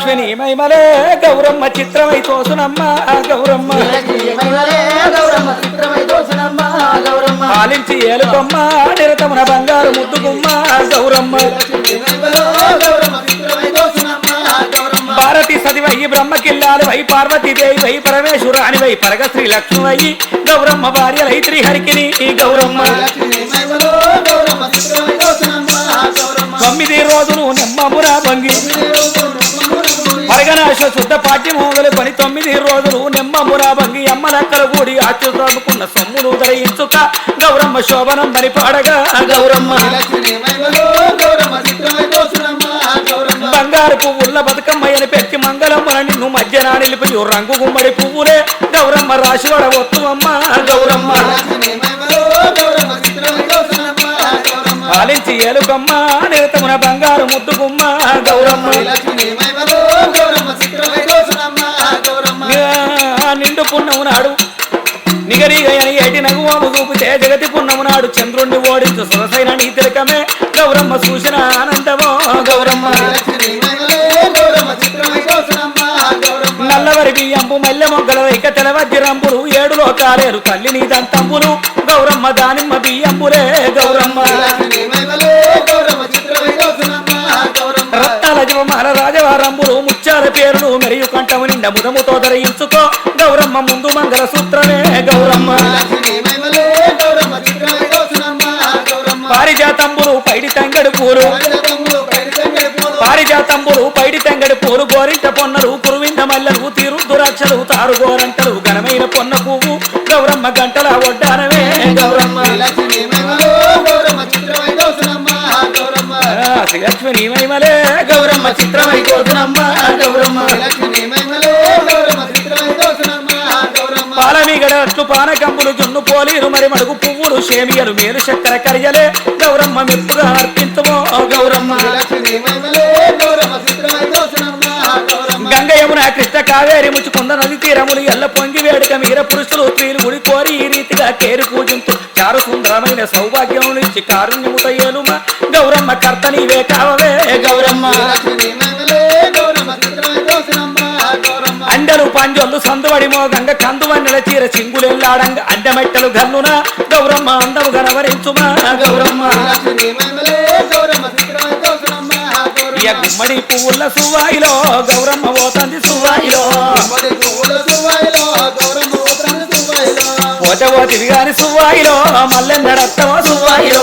శ్రీలక్ష్మి మైమలే గౌరమ్మ చిత్రమై తోసునమ్మ గౌరమ్మ పాలించి ఏలుకొమ్మ నిరతమున బంగారు ముద్దుగుమ్మ గౌరమ్మ భారతి సదివై బ్రహ్మకిల్లాలు వై పార్వతీదేవి వై పరమేశ్వరాని వై పరగ శ్రీలక్ష్మి వై గౌరమ్మ భార్యలై త్రిహరికిని గౌరమ్మ 9 రోజులు నెమ్మమురా బంగి పరగనాశ శుద్ధ పాఠ్యము మొదలుకొని 9 రోజులు నెమ్మమురా బంగి అమ్మలక్కలు కూడి ఆచుకున్న సొమ్మును దయించుక గౌరమ్మ శోభనం మరి పాడగా గౌరమ్మ బంగారు పువ్వుల బతుకమ్మయ్యని పెట్టి మంగళమ్మల నిన్ను మధ్యన నిలిపి రంగు గుమ్మడి పువ్వులే గౌరమ్మ రాశివడ వత్తు అమ్మ గౌరమ్మ పాలించి ఏలుకమ్మ నిరతమున బంగారు ముద్దుగుమ్మ గౌరమ్మ నిండు పున్నమునాడు నిగరిగయని ఏటి నగువాము చూపితే జగతి పున్నమునాడు చంద్రుణ్ణి ఓడించు సొగసైన నీ తిలకమే గౌరమ్మ చూసిన ఆనందమో గౌరమ్మ నల్లవరి బియ్యంపు మల్లె మొగ్గల వైక తెలవజ్జిరంపులు 7 లోకాలేరు తల్లి నీ దంతంబులు గౌరమ్మ దానిమ్మ బియ్యంబులే గౌరమ్మ రత్నాల జీవమాల రాజవారంబులు ముచ్చాల పేరులు మరియు కంఠము నిండా ముదముతో ధరించుకో గౌరమ్మ ముందు మంగళ సూత్రమే గౌరమ్మ పారిజాతంబులు పైడి తంగడి పూలు పారిజాతంబులు పైడి తంగడి పూలు గోరింట పొన్నలు కురువింద మల్లెలు తీరు దురాక్షలు తారు గోరంటలు ఘనమైన పొన్న పువ్వు గౌరమ్మ గంటల ఒడ్డానమే గౌరమ్మ శ్రీలక్ష్మి మైమలే గౌరమ్మ చిత్రమై తోసునమ్మ గౌరమ్మ పాలమీగడట్లు పానకంబులు జున్ను పోలీరు మరి మడుగు పువ్వులు షేమియలు మేలు చక్కెర కరియలే గౌరమ్మ మెప్పుగా అర్పించమో గౌరమ్మ గంగ యమున కృష్ణ కావేరి ముచ్చుకుంద నది తీరములు ఎల్ల పొంగి వేడుక మీర పురుషులు స్త్రీలు గుడి కోరి ఈ రీతిగా కేరు పూజించు చారు సుందరమైన సౌభాగ్యం నుంచి కారుణ్యముత ఏలుమ గౌరమ్మ కర్త నీవే కావవే గౌరమ్మ అండలు పంజొల్లు సందువడిమో గంగ కందువన్నెల చీర చింగులెల్లాడంగ అండమెట్టలు గన్నున గౌరమ్మ అందము గనవరించుమా గౌరమ్మ గుమ్మడి పువ్వుల సువాయిలో గౌరమ్మ పోతంది సువాయిలో పోతపోతివి గాని సువాయిలో మల్లెన్నడత్తమో సువాయిలో